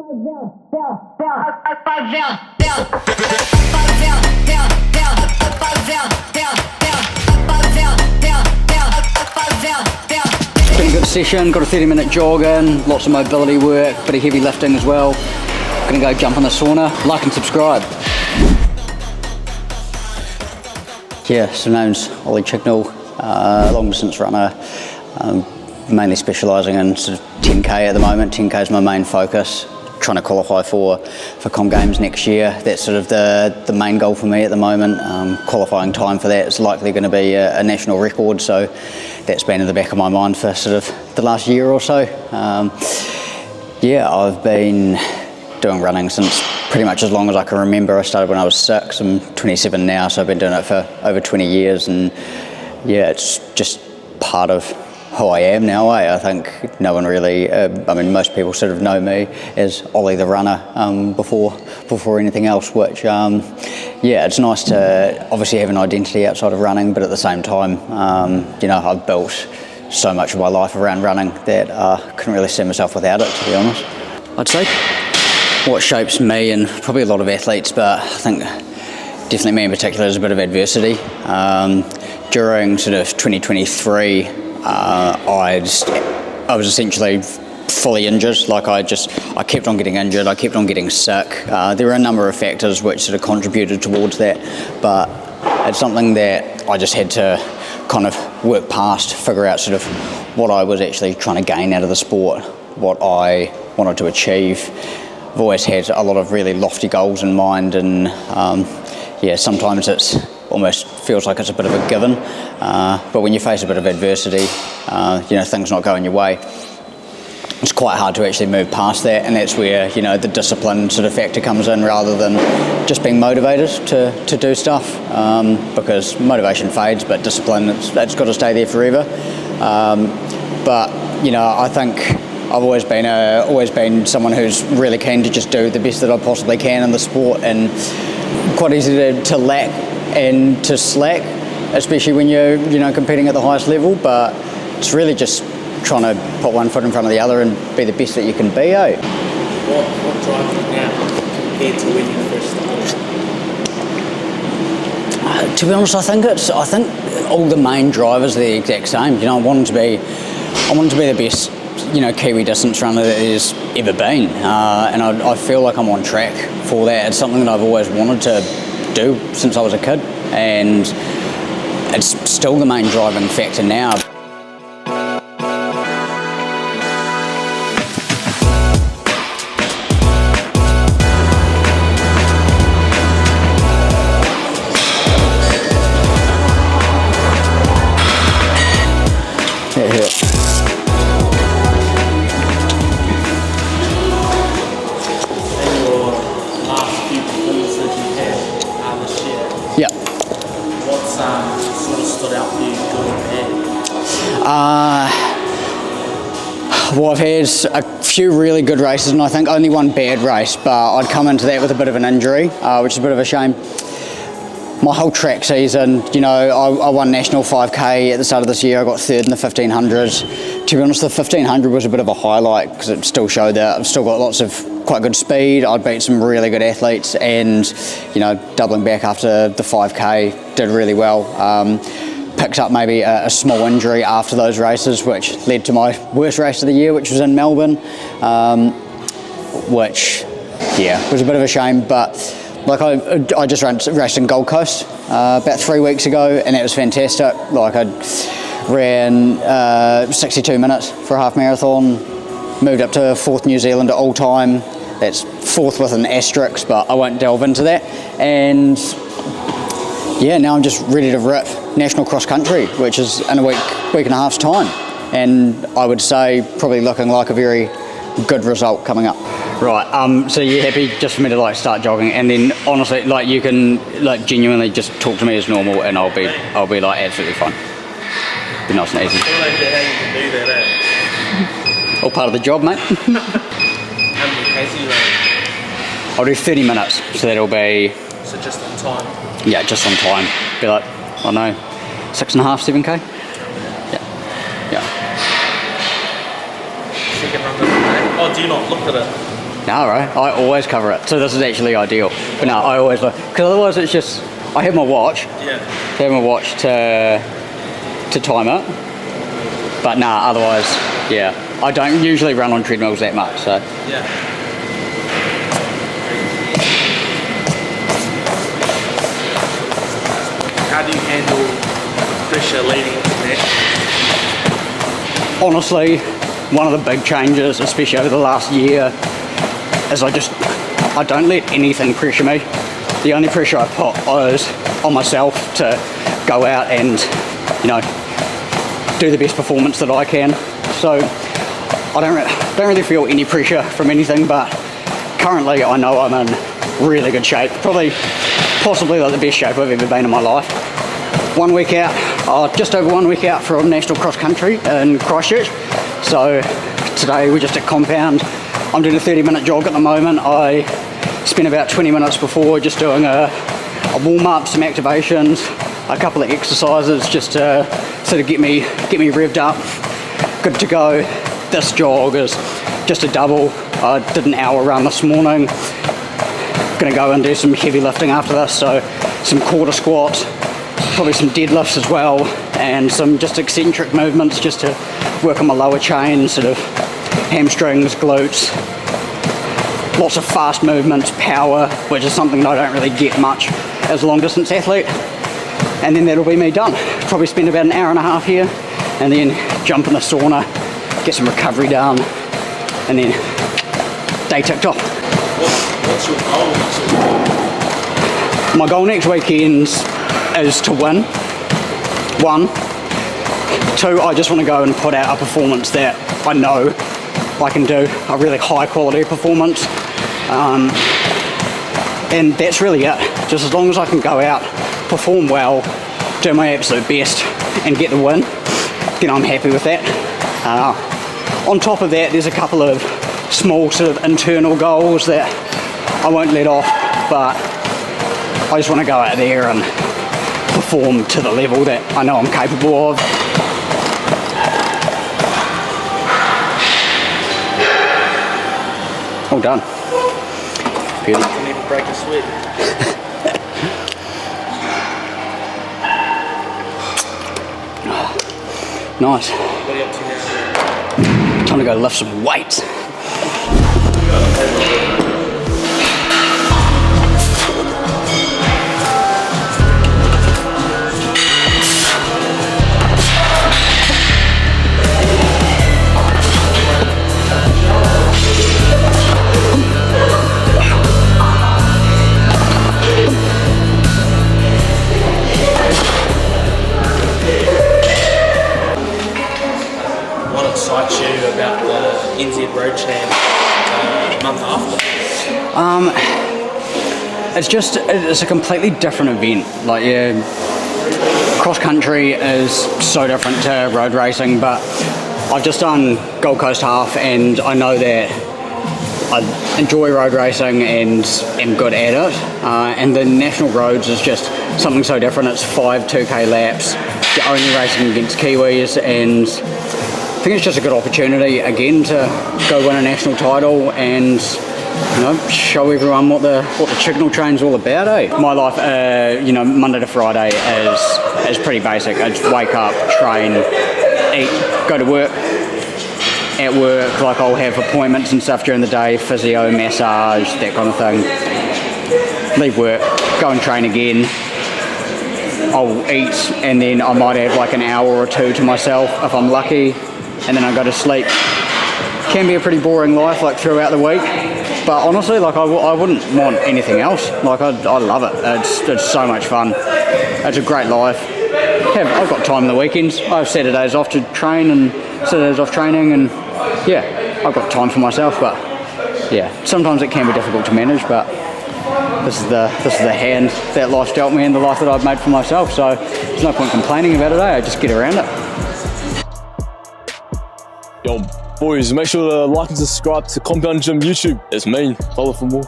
Pretty good session, got a 30-minute jog in, lots of mobility work, bit of heavy lifting as well. Gonna go jump in the sauna. Like and subscribe. Yeah, so name's Oli Chignell, long distance runner, mainly specialising in sort of 10k at the moment. 10k is my main focus. Trying to qualify for Com Games next year. That's sort of the main goal for me at the moment. Qualifying time for that is likely going to be a national record, so that's been in the back of my mind for sort of the last year or so. Yeah, I've been doing running since pretty much as long as I can remember. I started when I was 6. I'm 27 now, so I've been doing it for over 20 years, and yeah, it's just part of who I am now. I think no one really, I mean, most people sort of know me as Ollie the runner before anything else, which, yeah, it's nice to obviously have an identity outside of running, but at the same time, you know, I've built so much of my life around running that I couldn't really see myself without it, to be honest. I'd say what shapes me, and probably a lot of athletes, but I think definitely me in particular, is a bit of adversity. During sort of 2023, I was essentially fully injured. Like I kept on getting injured, I kept on getting sick. There were a number of factors which sort of contributed towards that, but it's something that I just had to kind of work past, figure out sort of what I was actually trying to gain out of the sport, what I wanted to achieve. I've always had a lot of really lofty goals in mind, and yeah, sometimes it's almost feels like it's a bit of a given, but when you face a bit of adversity, you know, things not going your way, it's quite hard to actually move past that, and that's where, you know, the discipline sort of factor comes in, rather than just being motivated to do stuff, because motivation fades, but discipline, it's got to stay there forever. But you know, I think I've always been someone who's really keen to just do the best that I possibly can in the sport, and quite easy to lack and to slack, especially when you're, you know, competing at the highest level. But it's really just trying to put one foot in front of the other and be the best that you can be. What drives you now compared to when you first started? To be honest, I think all the main drivers are the exact same. You know, I wanted to be the best, you know, Kiwi distance runner that there's ever been, and I feel like I'm on track for that. It's something that I've always wanted to do since I was a kid, and it's still the main driving factor now. Well, I've had a few really good races, and I think only one bad race, but I'd come into that with a bit of an injury, which is a bit of a shame. My whole track season, you know, I won national 5k at the start of this year. I got third in the 1500. To be honest, the 1500 was a bit of a highlight because it still showed that I've still got lots of quite good speed. I'd beat some really good athletes, and, you know, doubling back after the 5k did really well. Picked up maybe a small injury after those races, which led to my worst race of the year, which was in Melbourne, which, yeah, was a bit of a shame. But like I just raced in Gold Coast about 3 weeks ago, and that was fantastic. Like I ran 62 minutes for a half marathon, moved up to 4th New Zealand at all time. That's 4th with an asterisk, but I won't delve into that. And yeah, now I'm just ready to rip national cross country, which is in a week and a half's time, and I would say probably looking like a very good result coming up. Right, so you're happy just for me to like start jogging, and then honestly, like, you can like genuinely just talk to me as normal, and I'll be like absolutely fine. Be nice and easy. I don't know how you can do that, All part of the job, mate. How many Ks are you running? I'll do 30 minutes, so that'll be... So just on time? Yeah, just on time. Be like, I don't know, 6.5, 7k? Yeah. Second run of the day. Oh, do you not look at it? No, right? I always cover it, so this is actually ideal. But no, I always look, because otherwise it's just, I have my watch. Yeah. I have my watch to time it. But nah, otherwise, yeah. I don't usually run on treadmills that much, so. Yeah. How do you handle pressure leading into that? Honestly, one of the big changes, especially over the last year, is I don't let anything pressure me. The only pressure I put is on myself to go out and, you know, do the best performance that I can. So I don't really feel any pressure from anything, but currently I know I'm in really good shape. Possibly like the best shape I've ever been in my life. 1 week out, just over 1 week out from National Cross Country in Christchurch. So today we're just at Compound. I'm doing a 30-minute jog at the moment. I spent about 20 minutes before just doing a warm-up, some activations, a couple of exercises just to sort of get me revved up, good to go. This jog is just a double. I did an hour run this morning. Gonna go and do some heavy lifting after this, so some quarter squats, probably some deadlifts as well, and some just eccentric movements just to work on my lower chain, sort of hamstrings, glutes. Lots of fast movements, power, which is something that I don't really get much as a long distance athlete. And then that'll be me done. Probably spend about an hour and a half here, and then jump in the sauna, get some recovery done, and then day ticked off. What's your goal next weekend? My goal next weekend is to win. 1. 2, I just want to go and put out a performance that I know I can do, a really high quality performance. And that's really it. Just as long as I can go out, perform well, do my absolute best, and get the win, then I'm happy with that. On top of that, there's a couple of small sort of internal goals that I won't let off, but I just want to go out there and perform to the level that I know I'm capable of. All done. Beauty. You need to break a sweat. Nice. What are you up to now? Time to go lift some weights. What excites you about the NZ Road Champ month after? It's a completely different event. Like, yeah, cross country is so different to road racing, but I've just done Gold Coast half, and I know that I enjoy road racing and am good at it. And the national roads is just something so different. It's 5 2K laps. You're only racing against Kiwis, and I think it's just a good opportunity again to go win a national title and, you know, show everyone what the Chignell train's all about, eh? My life, you know, Monday to Friday is pretty basic. I just wake up, train, eat, go to work. At work, like, I'll have appointments and stuff during the day, physio, massage, that kind of thing. Leave work, go and train again. I'll eat, and then I might have like an hour or 2 to myself if I'm lucky, and then I go to sleep. Can be a pretty boring life, like, throughout the week, but honestly, like, I wouldn't want anything else. Like, I love it. It's so much fun. It's a great life. I've got time on the weekends. I have Saturdays off to train and Saturdays off training, and yeah, I've got time for myself. But yeah, sometimes it can be difficult to manage, but this is the hand that life's dealt me and the life that I've made for myself. So there's no point complaining about it. I just get around it. Yo, boys, make sure to like and subscribe to Compound Gym YouTube. It's me. Follow for more.